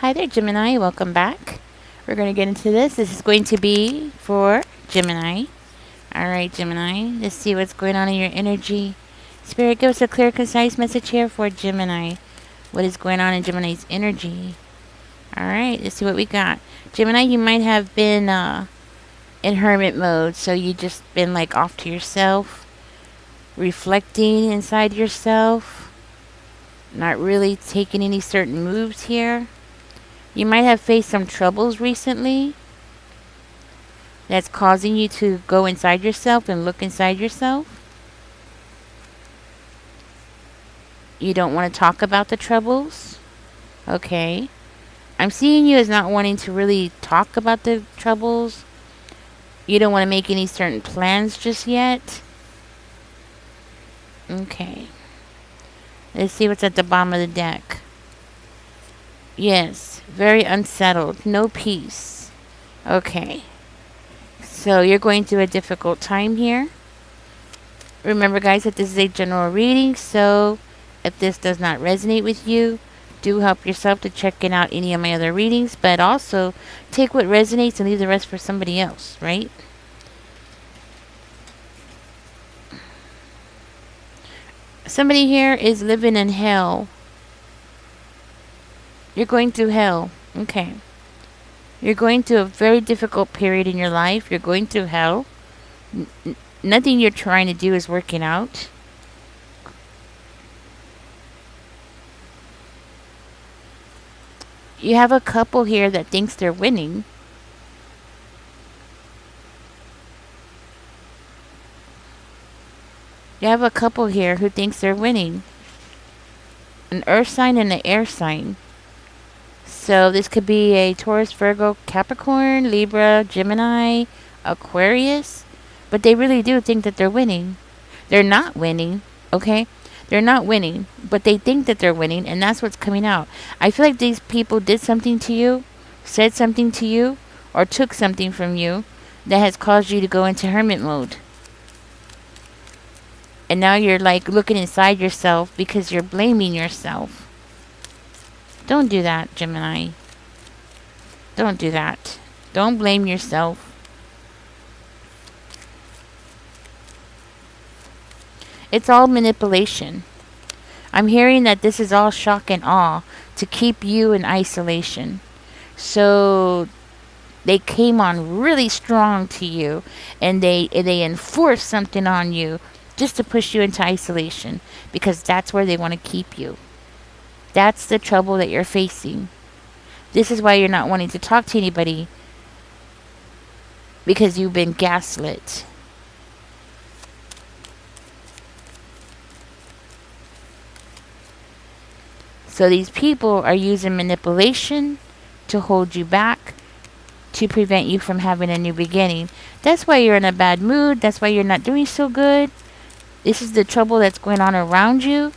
Hi there, Gemini. Welcome back. We're going to get into this. This is going to be for Gemini. All right, Gemini. Let's see what's going on in your energy. Spirit, give us a clear, concise message here for Gemini. What is going on in Gemini's energy? All right, let's see what we got. Gemini, you might have been in hermit mode, so you just been like off to yourself, reflecting inside yourself, not really taking any certain moves here. You might have faced some troubles recently that's causing you to go inside yourself and look inside yourself. You don't want to talk about the troubles. Okay. I'm seeing you as not wanting to really talk about the troubles. You don't want to make any certain plans just yet. Okay. Let's see what's at the bottom of the deck. Yes. Very unsettled. No peace. Okay. So you're going through a difficult time here. Remember, guys, that this is a general reading. So if this does not resonate with you, do help yourself to checking out any of my other readings. But also take what resonates and leave the rest for somebody else, right? Somebody here is living in hell. You're going through hell. Okay. You're going through a very difficult period in your life. You're going through hell. Nothing you're trying to do is working out. You have a couple here that thinks they're winning. You have a couple here who thinks they're winning. An earth sign and an air sign. So this could be a Taurus, Virgo, Capricorn, Libra, Gemini, Aquarius. But they really do think that they're winning. They're not winning, okay? They're not winning, but they think that they're winning, and that's what's coming out. I feel like these people did something to you, said something to you, or took something from you that has caused you to go into hermit mode. And now you're like looking inside yourself because you're blaming yourself. Don't do that, Gemini. Don't do that. Don't blame yourself. It's all manipulation. I'm hearing that this is all shock and awe to keep you in isolation. So they came on really strong to you and they enforced something on you just to push you into isolation because that's where they want to keep you. That's the trouble that you're facing. This is why you're not wanting to talk to anybody, because you've been gaslit. So these people are using manipulation to hold you back, to prevent you from having a new beginning. That's why you're in a bad mood. That's why you're not doing so good. This is the trouble that's going on around you.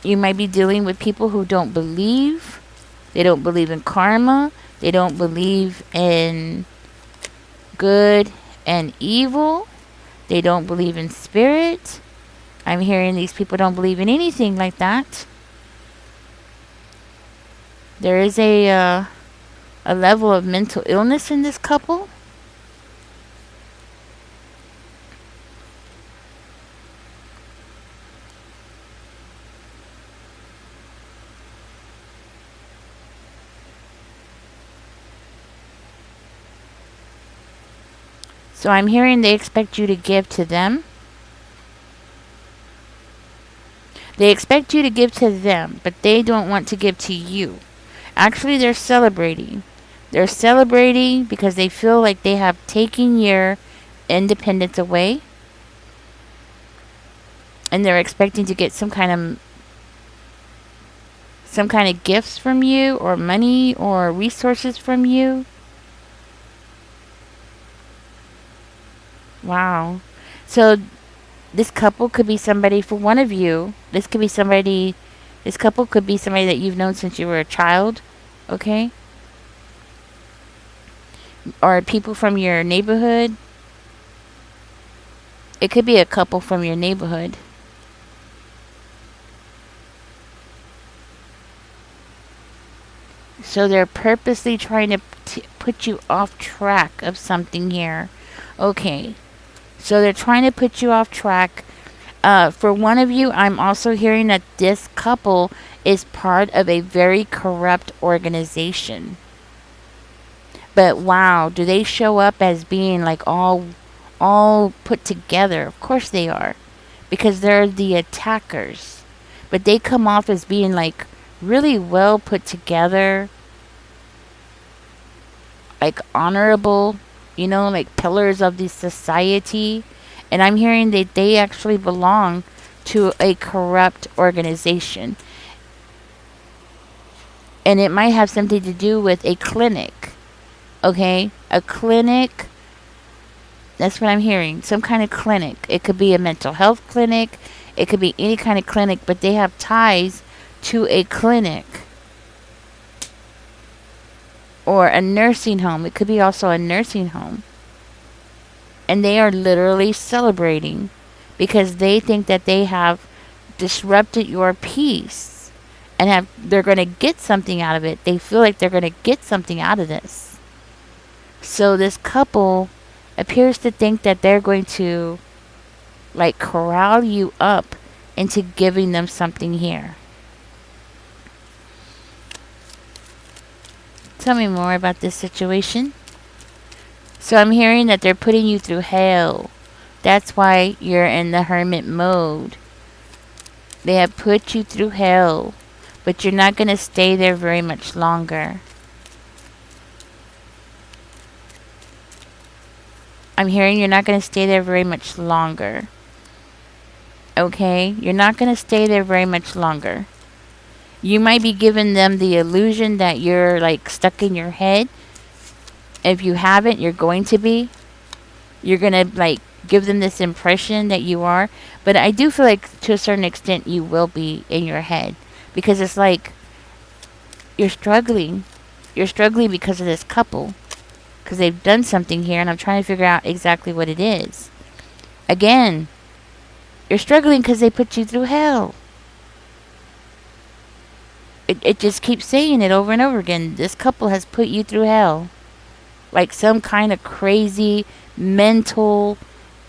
You might be dealing with people who don't believe. They don't believe in karma. They don't believe in good and evil. They don't believe in spirit. I'm hearing these people don't believe in anything like that. There is a level of mental illness in this couple. So I'm hearing they expect you to give to them. They expect you to give to them, but they don't want to give to you. Actually, they're celebrating. They're celebrating because they feel like they have taken your independence away. And they're expecting to get some kind of gifts from you, or money, or resources from you. Wow. So this couple could be somebody, for one of you, this couple could be somebody that you've known since you were a child, okay? Or people from your neighborhood. It could be a couple from your neighborhood. So they're purposely trying to put you off track of something here. Okay. So they're trying to put you off track. For one of you, I'm also hearing that this couple is part of a very corrupt organization. But wow, do they show up as being like all put together? Of course they are, because they're the attackers. But they come off as being like really well put together, like honorable, like pillars of the society. And I'm hearing that they actually belong to a corrupt organization. And it might have something to do with a clinic. Okay? A clinic. That's what I'm hearing. Some kind of clinic. It could be a mental health clinic. It could be any kind of clinic, but they have ties to a clinic. Or a nursing home. It could be also a nursing home. And they are literally celebrating because they think that they have disrupted your peace and they're going to get something out of it. They feel like they're going to get something out of this. So this couple appears to think that they're going to like corral you up into giving them something here. Tell me more about this situation. So I'm hearing that they're putting you through hell. That's why you're in the hermit mode. They have put you through hell, but you're not going to stay there very much longer. I'm hearing you're not going to stay there very much longer. Okay? You're not going to stay there very much longer. You might be giving them the illusion that you're like stuck in your head. If you haven't, you're going to be. You're going to like give them this impression that you are. But I do feel like to a certain extent you will be in your head. Because it's like you're struggling. You're struggling because of this couple. Because they've done something here and I'm trying to figure out exactly what it is. Again, you're struggling because they put you through hell. It just keeps saying it over and over again. This couple has put you through hell. Like some kind of crazy, mental,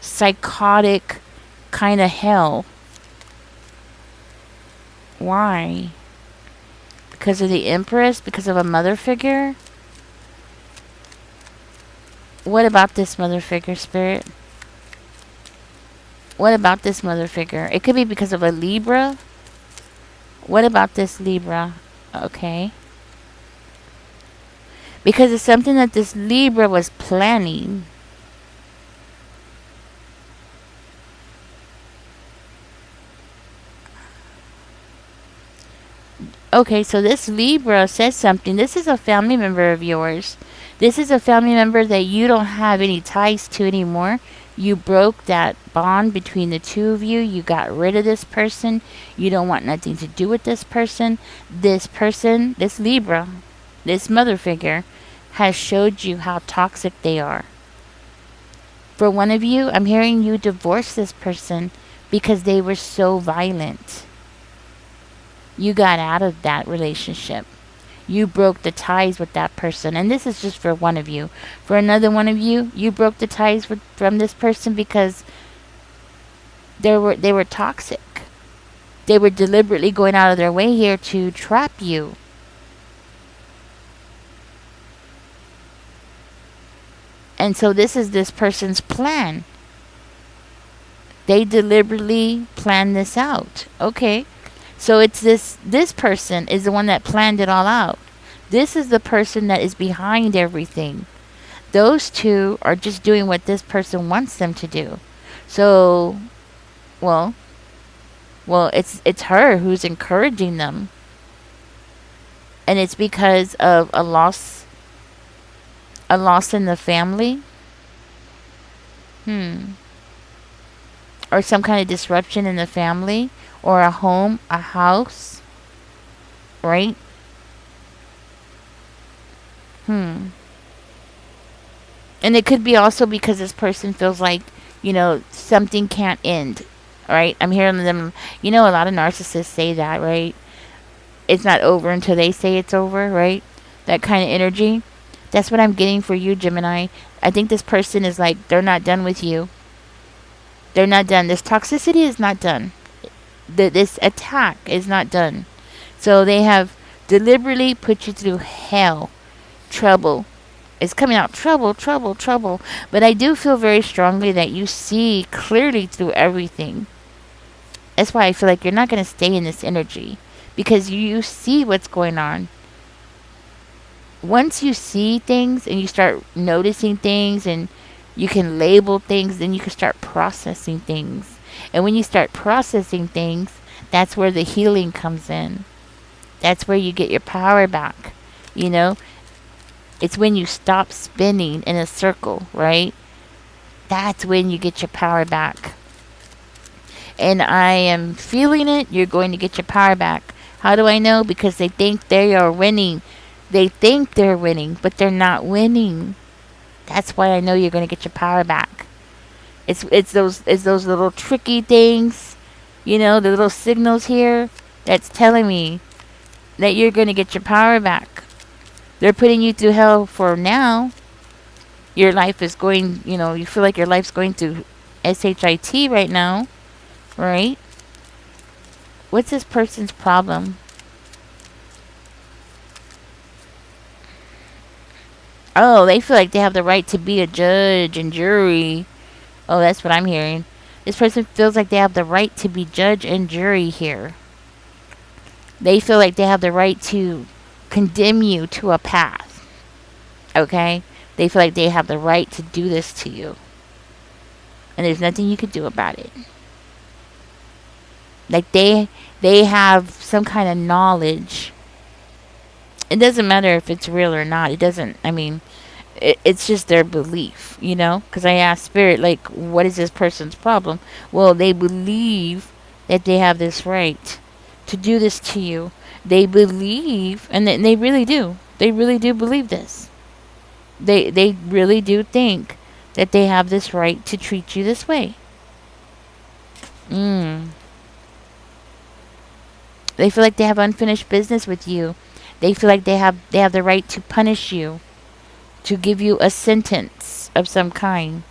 psychotic kind of hell. Why? Because of the Empress? Because of a mother figure? What about this mother figure, Spirit? What about this mother figure? It could be because of a Libra. What about this Libra? Okay. Because it's something that this Libra was planning. Okay, so this Libra says something. This is a family member of yours. This is a family member that you don't have any ties to anymore. You broke that bond between the two of you. You got rid of this person. You don't want nothing to do with this person. This person, this Libra, this mother figure, has showed you how toxic they are. For one of you, I'm hearing you divorce this person because they were so violent. You got out of that relationship. You broke the ties with that person. And this is just for one of you. For another one of you, you broke the ties from this person because they were toxic. They were deliberately going out of their way here to trap you. And so this is this person's plan. They deliberately planned this out. Okay. So it's this person is the one that planned it all out. This is the person that is behind everything. Those two are just doing what this person wants them to do. So, well, it's her who's encouraging them. And it's because of a loss in the family. Or some kind of disruption in the family. Or a home, a house. Right? And it could be also because this person feels like, something can't end. Right? I'm hearing them, a lot of narcissists say that, right? It's not over until they say it's over, right? that kind of energy. That's what I'm getting for you, Gemini. I think this person is like, they're not done with you. They're not done. This toxicity is not done. This attack is not done. So they have deliberately put you through hell, trouble. It's coming out trouble, trouble, trouble. But I do feel very strongly that you see clearly through everything. That's why I feel like you're not going to stay in this energy because you see what's going on. Once you see things and you start noticing things and you can label things, then you can start processing things. And when you start processing things, that's where the healing comes in. That's where you get your power back. You know, it's when you stop spinning in a circle, right? That's when you get your power back. And I am feeling it. You're going to get your power back. How do I know? Because they think they are winning. They think they're winning, but they're not winning. That's why I know you're going to get your power back. It's those little tricky things, you know, the little signals here that's telling me that you're going to get your power back. They're putting you through hell for now. Your life is going, you know, you feel like your life's going through SHIT right now, right? What's this person's problem? Oh, they feel like they have the right to be a judge and jury. Oh, that's what I'm hearing. This person feels like they have the right to be judge and jury here. They feel like they have the right to condemn you to a path. Okay? They feel like they have the right to do this to you. And there's nothing you could do about it. Like they have some kind of knowledge. It doesn't matter if it's real or not. It doesn't, I mean, it's just their belief, you know? Because I asked Spirit, like, what is this person's problem? Well, they believe that they have this right to do this to you. They believe, and they really do. They really do believe this. They really do think that they have this right to treat you this way. They feel like they have unfinished business with you. They feel like they have the right to punish you, to give you a sentence of some kind,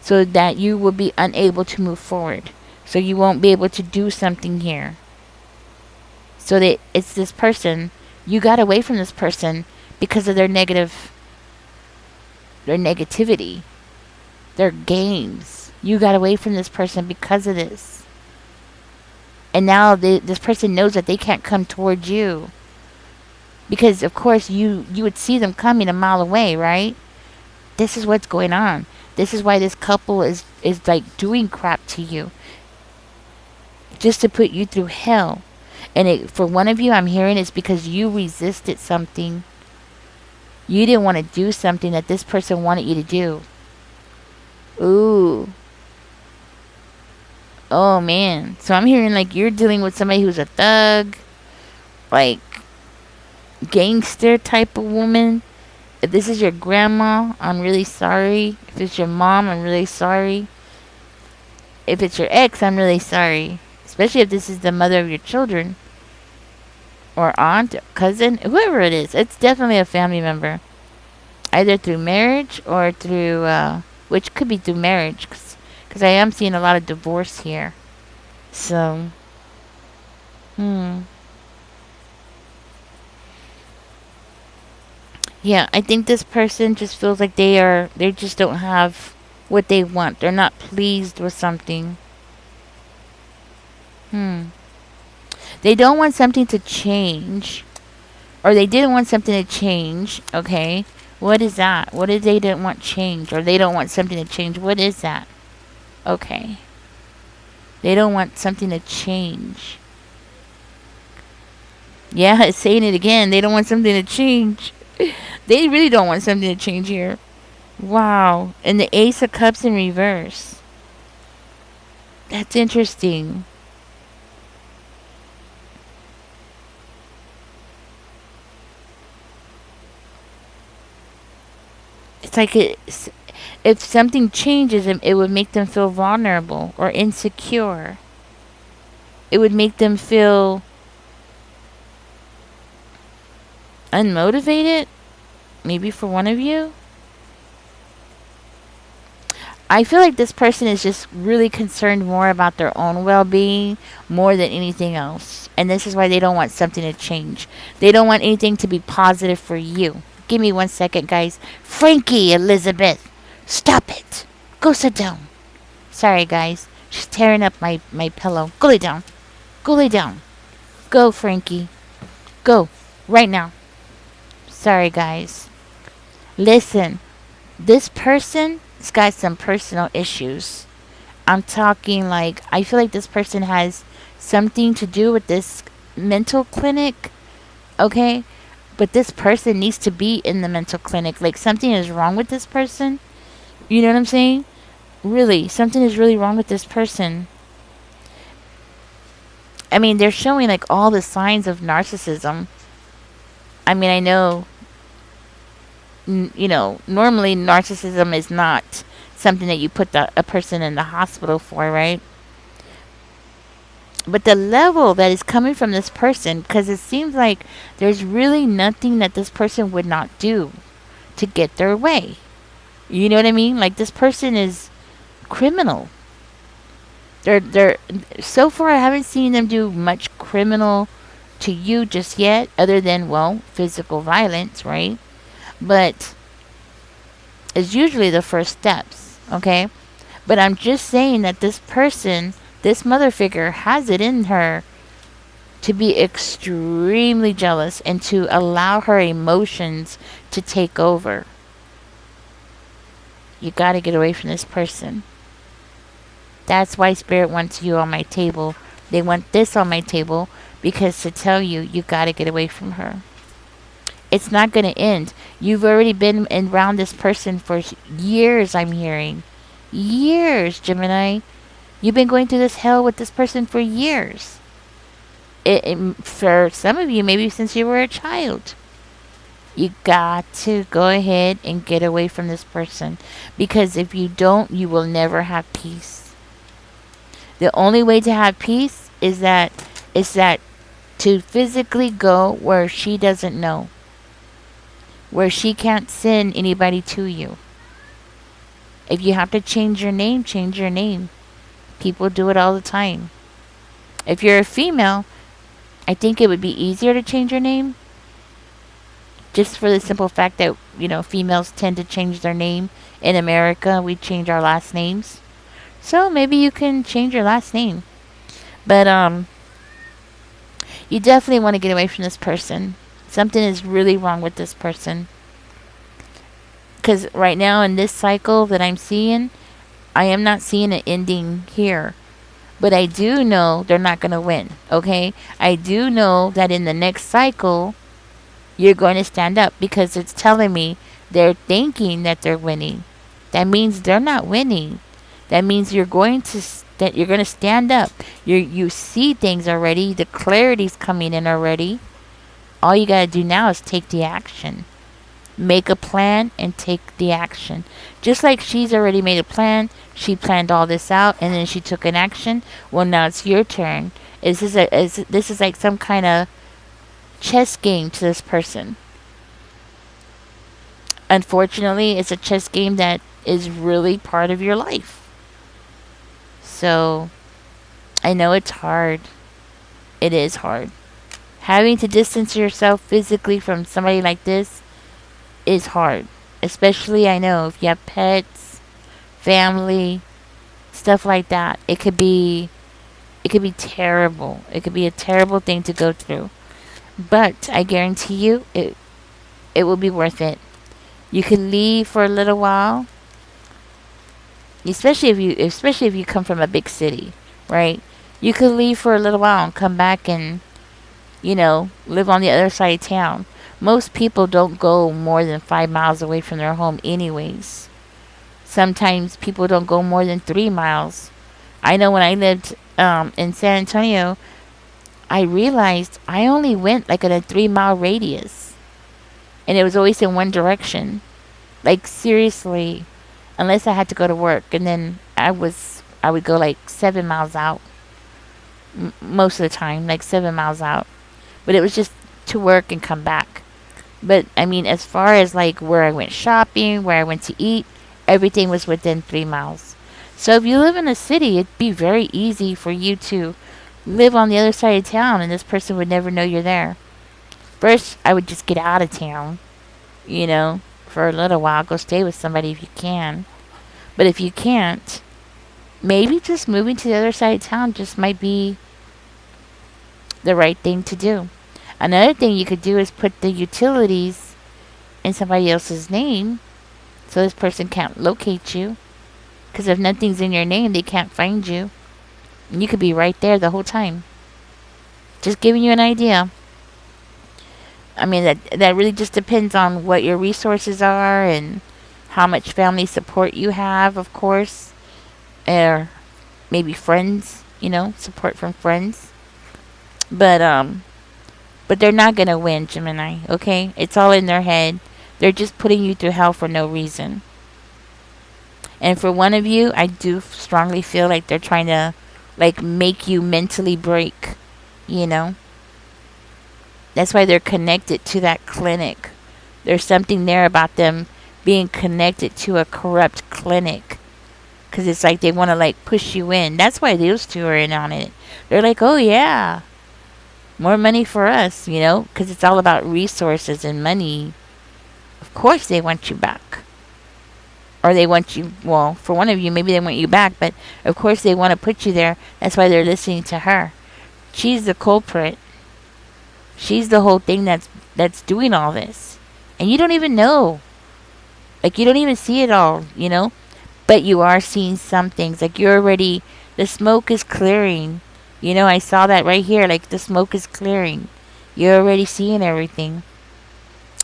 so that you will be unable to move forward. So you won't be able to do something here. So that it's this person, you got away from this person because of their negativity, their games. You got away from this person because of this. And now this person knows that they can't come towards you. Because, of course, you would see them coming a mile away, right? This is what's going on. This is why this couple is like doing crap to you. Just to put you through hell. And for one of you, I'm hearing it's because you resisted something. You didn't want to do something that this person wanted you to do. Ooh. Oh, man. So I'm hearing like you're dealing with somebody who's a thug. Like, gangster type of woman. If this is your grandma, I'm really sorry. If it's your mom, I'm really sorry. If it's your ex, I'm really sorry. Especially if this is the mother of your children. Or aunt, cousin, whoever it is. It's definitely a family member. Either through marriage or through, which could be through marriage. Because I am seeing a lot of divorce here. So, yeah, I think this person just feels like they just don't have what they want. They're not pleased with something. They don't want something to change. Or they didn't want something to change, okay? What is that? What is they didn't want change? Or they don't want something to change? What is that? Okay. They don't want something to change. Yeah, it's saying it again. They don't want something to change. They really don't want something to change here. Wow. And the Ace of Cups in reverse. That's interesting. It's like if something changes them, it would make them feel vulnerable or insecure. It would make them feel Unmotivated? Maybe for one of you? I feel like this person is just really concerned more about their own well being more than anything else. And this is why they don't want something to change. They don't want anything to be positive for you. Give me 1 second, guys. Frankie, Elizabeth, stop it. Go sit down. Sorry, guys. She's tearing up my pillow. Go lay down. Go lay down. Go, Frankie. Go. Right now. Sorry, guys. Listen. This person's got some personal issues. I'm talking like, I feel like this person has something to do with this mental clinic, okay? But this person needs to be in the mental clinic. Like, something is wrong with this person. You know what I'm saying? Really, something is really wrong with this person. I mean, they're showing like all the signs of narcissism. I mean, I know, normally narcissism is not something that you put a person in the hospital for, right? But the level that is coming from this person, because it seems like there's really nothing that this person would not do to get their way. You know what I mean? Like, this person is criminal. They're so far I haven't seen them do much criminal to you just yet, other than, well, physical violence, right? But it's usually the first steps, okay? But I'm just saying that this person, this mother figure, has it in her to be extremely jealous and to allow her emotions to take over. You gotta get away from this person. That's why Spirit wants you on my table. They want this on my table because to tell you, you gotta get away from her. It's not gonna end. You've already been around this person for years, I'm hearing. Years, Gemini. You've been going through this hell with this person for years. For some of you, maybe since you were a child. You got to go ahead and get away from this person. Because if you don't, you will never have peace. The only way to have peace is that to physically go where she doesn't know. Where she can't send anybody to you. If you have to change your name, change your name. People do it all the time. If you're a female, I think it would be easier to change your name. Just for the simple fact that, females tend to change their name. In America, we change our last names. So maybe you can change your last name. But you definitely want to get away from this person. Something is really wrong with this person. Because right now in this cycle that I'm seeing, I am not seeing an ending here. But I do know they're not going to win, okay? I do know that in the next cycle, you're going to stand up because it's telling me they're thinking that they're winning. That means they're not winning. That means you're going to stand up. You see things already. The clarity's coming in already. All you got to do now is take the action. Make a plan and take the action. Just like she's already made a plan, she planned all this out and then she took an action. Well, now it's your turn. This is like some kind of chess game to this person. Unfortunately, it's a chess game that is really part of your life. So, I know it's hard. It is hard. Having to distance yourself physically from somebody like this is hard. Especially, I know, if you have pets, family, stuff like that. It could be terrible. It could be a terrible thing to go through. But I guarantee you, it will be worth it. You can leave for a little while. Especially if you come from a big city, right? You could leave for a little while and come back and, live on the other side of town. Most people don't go more than 5 miles away from their home anyways. Sometimes people don't go more than 3 miles. I know when I lived in San Antonio, I realized I only went like in a 3-mile radius. And it was always in one direction. Like, seriously. Unless I had to go to work. And then I would go like 7 miles out. Most of the time. Like 7 miles out. But it was just to work and come back. But I mean, as far as like where I went shopping, where I went to eat, everything was within 3 miles. So if you live in a city, it'd be very easy for you to live on the other side of town and this person would never know you're there. First, I would just get out of town, you know, for a little while. Go stay with somebody if you can. But if you can't, maybe just moving to the other side of town just might be the right thing to do. Another thing you could do is put the utilities in somebody else's name so this person can't locate you. Because if nothing's in your name, they can't find you. And you could be right there the whole time. Just giving you an idea. I mean, that really just depends on what your resources are and how much family support you have, of course. Or maybe friends, support from friends. But they're not gonna win, Gemini, okay? It's all in their head. They're just putting you through hell for no reason. And for one of you, I do strongly feel like they're trying to like make you mentally break, you know? That's why they're connected to that clinic. There's something there about them being connected to a corrupt clinic. Because it's like they want to like push you in. That's why those two are in on it. They're like, oh yeah, more money for us, because it's all about resources and money. Of course they want you back. Or they want you, well, for one of you, maybe they want you back, but of course they want to put you there. That's why they're listening to her. She's the culprit. She's the whole thing that's doing all this. And you don't even know. Like, you don't even see it all, But you are seeing some things. Like, the smoke is clearing. I saw that right here. Like, the smoke is clearing. You're already seeing everything.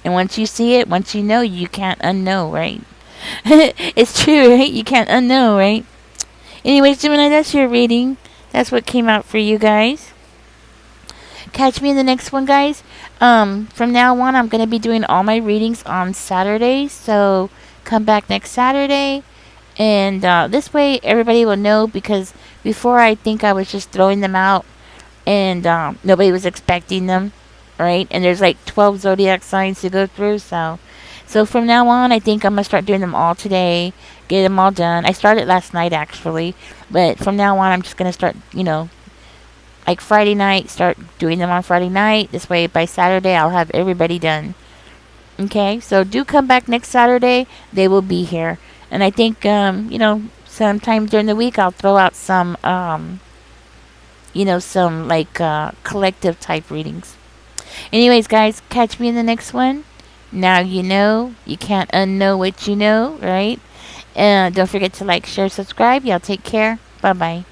And once you see it, once you know, you can't unknow, right? It's true, right? You can't unknow, right? Anyways, Gemini, that's your reading. That's what came out for you guys. Catch me in the next one, guys. From now on, I'm going to be doing all my readings on Saturdays. So come back next Saturday. And this way, everybody will know, because before I think I was just throwing them out and nobody was expecting them, right? And there's like 12 zodiac signs to go through. So from now on, I think I'm going to start doing them all today, get them all done. I started last night, actually. But from now on, I'm just going to start, like Friday night, start doing them on Friday night. This way, by Saturday, I'll have everybody done. Okay? So do come back next Saturday. They will be here. And I think, sometime during the week, I'll throw out some, some like collective type readings. Anyways, guys, catch me in the next one. Now you know. You can't unknow what you know, right? And don't forget to like, share, subscribe. Y'all take care. Bye-bye.